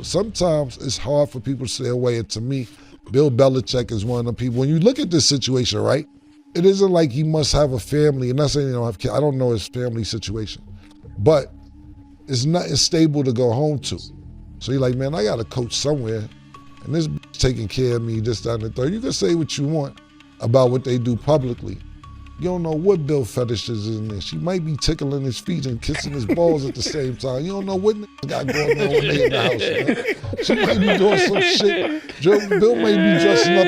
Sometimes it's hard for people to stay away, and to me, Bill Belichick is one of the people. When you look at this situation, right, it isn't like he must have a family, and not saying he don't have kids. I don't know his family situation, but it's not as stable to go home to. So you're like, man, I got to coach somewhere, and this taking care of me, this, that, and the third. You can say what you want about what they do publicly. You don't know what Bill fetishes is in there. She might be tickling his feet and kissing his balls at the same time. You don't know what got going on when they in the house, man. She might be doing some shit. Bill may be dressing up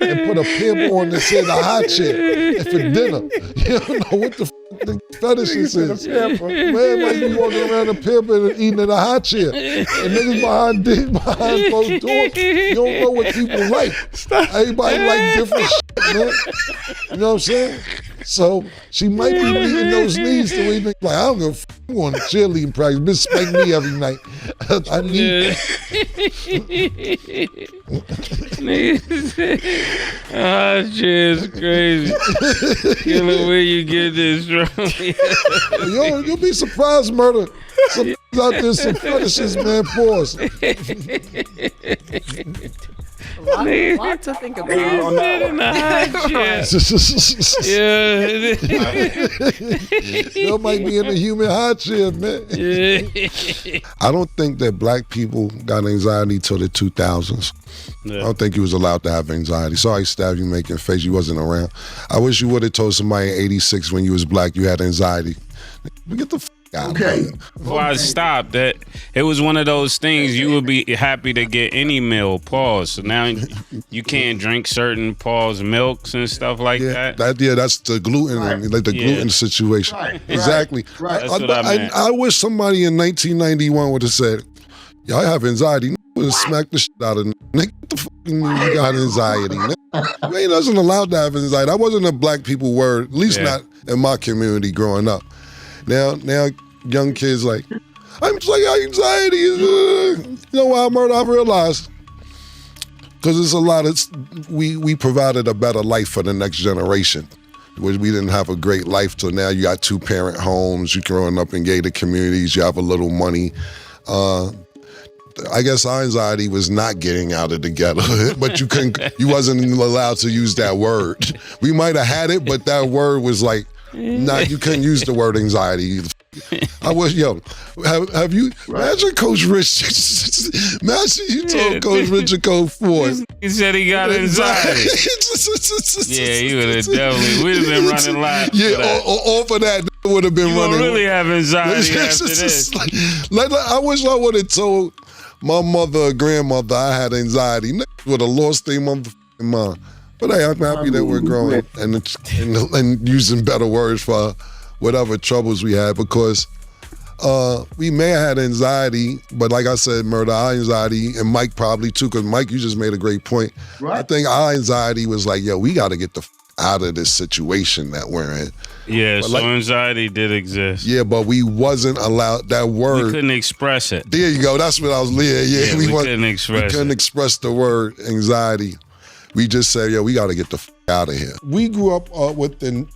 and put a pimp on his head, a high chair, for dinner. You don't know what the the fetishes is. Man might be walking around a pimp and eating in a high chair. And niggas behind closed doors, you don't know what people like. Everybody like different shit, man. You know what I'm saying? So she might be meeting those needs to where you think, like, I don't give a f***, I'm going to cheerleading practice. Bitch spank me every night. I need shit's crazy. Killa, where you get this from? You'll be surprised, murder. Some out there, some fetishes, man. Pause. A lot to think about. Bill might be in a human high chair, man. I don't think that black people got anxiety till the 2000s. Yeah. I don't think you was allowed to have anxiety. Sorry, stab you making face. You wasn't around. I wish you would have told somebody in '86 when you was black you had anxiety. Get the f out. Okay. Before I stopped, that it was one of those things you would be happy to get any meal. Pause. So now you can't drink certain milks and stuff like that. That's the gluten, like the gluten situation. Right. Exactly. Right. That's what I meant. I wish somebody in 1991 would have said, "Yo, I have anxiety." Would have smacked the shit out of nigga. What the fuck you mean you got anxiety? You ain't wasn't allowed to have anxiety. That wasn't a black people word, at least not in my community growing up. Now young kids like, I'm just like anxiety. You know why, murder? I've realized because it's a lot of we provided a better life for the next generation. We didn't have a great life till now. You got 2-parent homes. You're growing up in gated communities. You have a little money. I guess our anxiety was not getting out of the ghetto, but you wasn't allowed to use that word. We might have had it, but that word was like, nah, you couldn't use the word anxiety. I was, have you, imagine Coach Rich, imagine you told Coach Richard Code Ford. He said he got anxiety. Yeah, he would have definitely, we'd have been running live. Yeah, off of that, would have been running. You really have anxiety after this. I wish I would have told my mother or grandmother I had anxiety. Would have lost their motherfucking mind. But hey, I'm happy that we're growing and using better words for whatever troubles we had, because we may have had anxiety, but like I said, murder, our anxiety, and Mike probably too, because Mike, you just made a great point. Right. I think our anxiety was like, yo, we got to get the out of this situation that we're in. Yeah, but so anxiety did exist. Yeah, but we wasn't allowed that word. We couldn't express it. There you go. That's what I was. Yeah. We couldn't express. We couldn't express the word anxiety. We just said, yo, we got to get the out of here. We grew up with the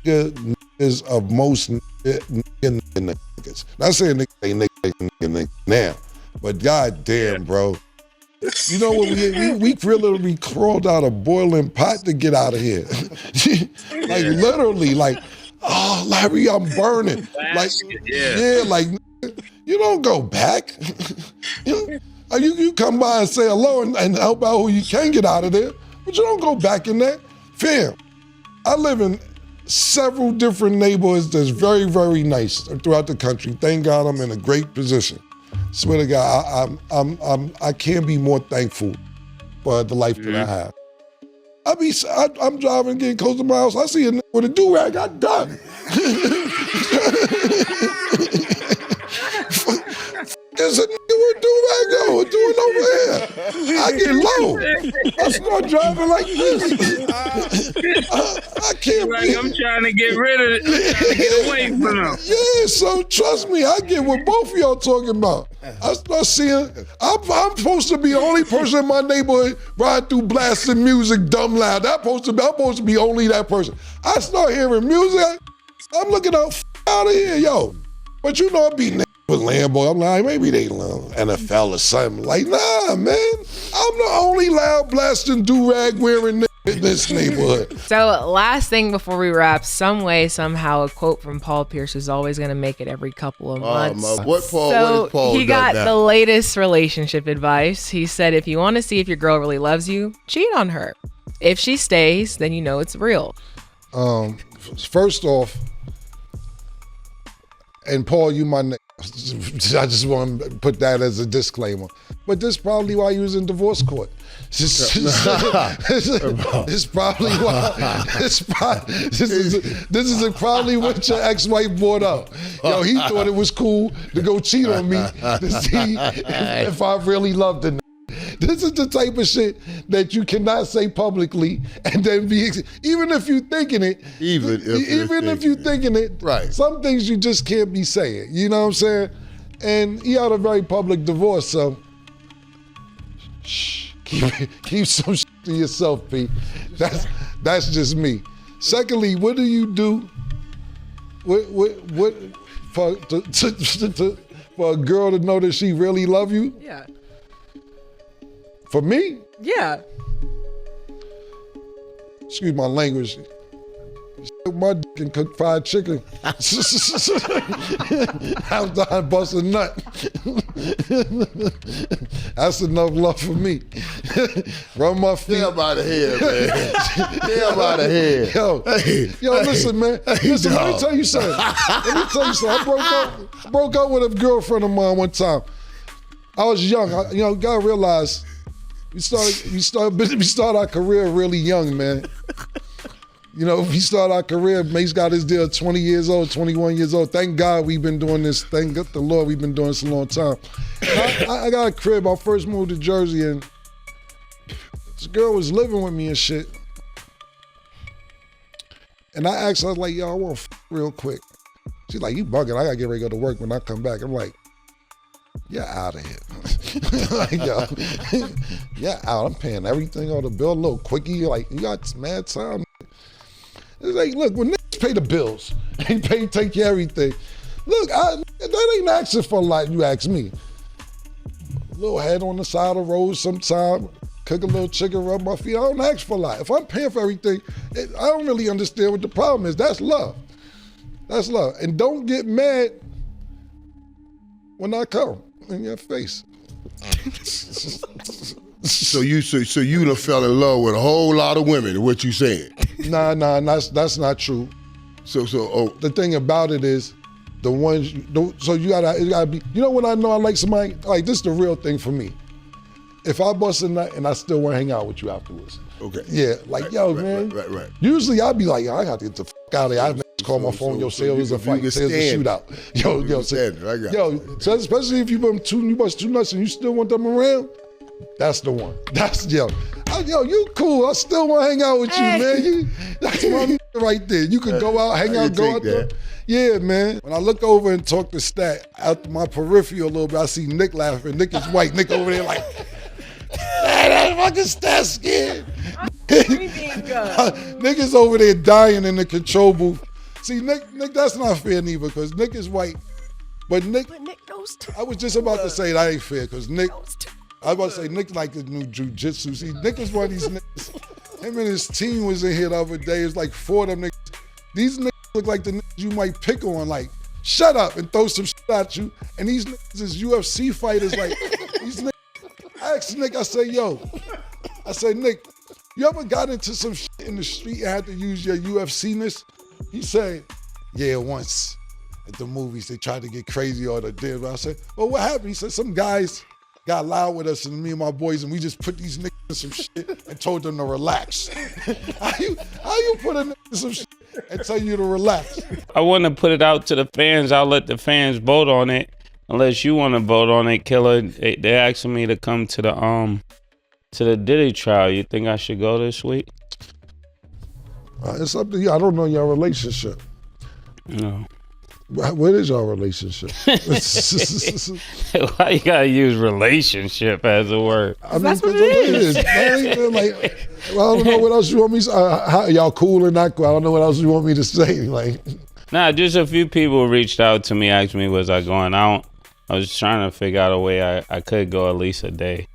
niggas of most niggas. Not saying niggas now, but goddamn, bro. You know what? We really crawled out a boiling pot to get out of here. Like literally, like, oh, Larry, I'm burning. Like, like you don't go back. You come by and say hello and help out who you can get out of there, but you don't go back in there. Fam, I live in several different neighborhoods that's very, very nice throughout the country. Thank God I'm in a great position. Swear to God, I can't be more thankful for the life that I have. I'm driving, getting close to my house. I see a nigga with a do-rag. I done. There's a nigga with a do-rag doing over here. I get low. I start driving like this. I can't be. I'm trying to get rid of it. I'm trying to get away from them. Yeah, so trust me, I get what both of y'all talking about. I start seeing, I'm supposed to be the only person in my neighborhood riding through blasting music dumb loud. I'm supposed to be only that person. I start hearing music. I'm looking out of here, yo. But you know I be with Lambo. I'm like, maybe they love NFL or something. Like, nah, man. I'm the only loud blasting do-rag wearing nigga in this neighborhood. So last thing before we wrap, some way, somehow, a quote from Paul Pierce is always going to make it every couple of months. What is Paul he got now? the latest relationship advice. He said, if you want to see if your girl really loves you, cheat on her. If she stays, then you know it's real. First off, and Paul, you my nigga. I just want to put that as a disclaimer. But this is probably why you was in divorce court. This is probably why. This is probably what your ex-wife brought up. Yo, he thought it was cool to go cheat on me to see if I really loved the nigga. This is the type of shit that you cannot say publicly and then be, even if you thinking it, even if you thinking it, right. Some things you just can't be saying, you know what I'm saying? And he had a very public divorce, so shh, keep some shit to yourself, P. That's just me. Secondly, what do you do what for a girl to know that she really love you? Yeah. For me? Yeah. Excuse my language. My dick and cook fried chicken. After I bust a nut. That's enough love for me. Rub my feet. Get up out of here, man. Get up out of here. Yo, listen, man. Listen, let me tell you something. I broke up with a girlfriend of mine one time. I was young. You gotta realize we started our career really young, man. You know, we started our career, Mase got his deal at 20 years old, 21 years old. Thank God we've been doing this. Thank God the Lord we've been doing this a long time. I got a crib. I first moved to Jersey, and this girl was living with me and shit. And I asked her, I was like, yo, I want to real quick. She's like, you bugging. I got to get ready to go to work when I come back. I'm like, you're out of here. Like, yo, yeah, out. I'm paying everything on the bill, a little quickie. Like, you got mad time. It's like, look, when niggas pay the bills, they take care of everything. Look, that ain't asking for a lot, you ask me. A little head on the side of the road sometime, cook a little chicken, rub my feet. I don't ask for a lot. If I'm paying for everything, I don't really understand what the problem is. That's love. That's love. And don't get mad when I come in your face. So you done fell in love with a whole lot of women, is what you saying? Nah, that's not true. So the thing about it is, the ones, so it gotta be, you know when I know I like somebody, like this is the real thing for me. If I bust a nut and I still wanna hang out with you afterwards. Okay. Yeah, like, right, yo, man. Right. Usually I'd be like, yo, I got to get the fuck out of here. I call my phone, yo, say it was a fight, say it was a shootout. Yo, so especially if you bust two nuts and you still want them around, that's the one. That's, yo, you cool. I still want to hang out with you, man. That's my nigga right there. You can go out, hang out, go out there. Yeah, man. When I look over and talk to Stat, out my peripheral a little bit, I see Nick laughing. Nick is white. Nick over there like, man, that fucking Stat scared. Nick is over there dying in the control booth. See, Nick, that's not fair neither, because Nick is white. But Nick knows too. I was just about to say that ain't fair, because Nick, I was about to say Nick like the new jujitsu. See, Nick is one of these niggas. Him and his team was in here the other day. It's like 4 of them niggas. These niggas look like the niggas you might pick on, like, shut up and throw some shit at you. And these niggas is UFC fighters, like, these niggas. I asked Nick, I say, Nick, you ever got into some shit in the street and had to use your UFC-ness? He said, yeah, once at the movies, they tried to get crazy or the did. I said, well, what happened? He said, some guys got loud with us and me and my boys, and we just put these niggas in some shit and told them to relax. How you put a nigga in some shit and tell you to relax? I want to put it out to the fans. I'll let the fans vote on it. Unless you want to vote on it, Killa. They asking me to come to the Diddy trial. You think I should go this week? It's up to you. I don't know your relationship. No. What is your relationship? Why you gotta use relationship as a word? I mean, that's what it is. I don't know what else you want me to say. Y'all cool or not cool? I don't know what else you want me to say. Like, nah, just a few people reached out to me, asked me, was I going out? I was trying to figure out a way I could go at least a day.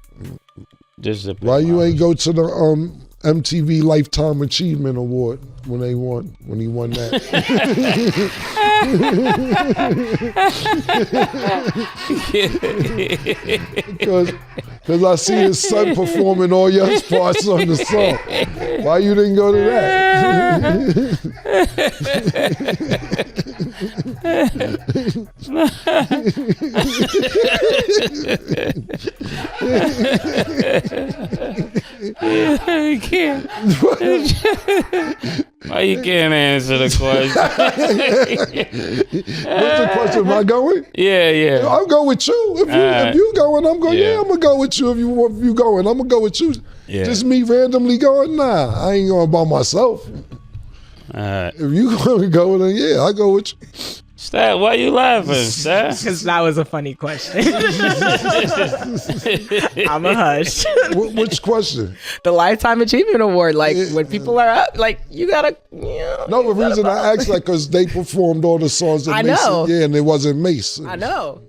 Just to Why you ain't go to the MTV Lifetime Achievement Award when he won that? Because I see his son performing all your parts on the song. Why you didn't go to You can't. Why you can't answer the question? What's the question? Am I going? Yeah. I'll go with you. If you going, I'm going. Yeah, I'm gonna go with you. If you going, I'm gonna go with you. Yeah. Just me randomly going? Nah, I ain't going by myself. If you gonna go, then yeah, I go with you. Stat, why you laughing, Stat? Because that was a funny question. I'm a hush. Which question? The Lifetime Achievement Award, like when people are up, like you gotta. No, the reason I asked, like, because they performed all the songs. That I Mase, know. yeah, and it wasn't Mase. I know.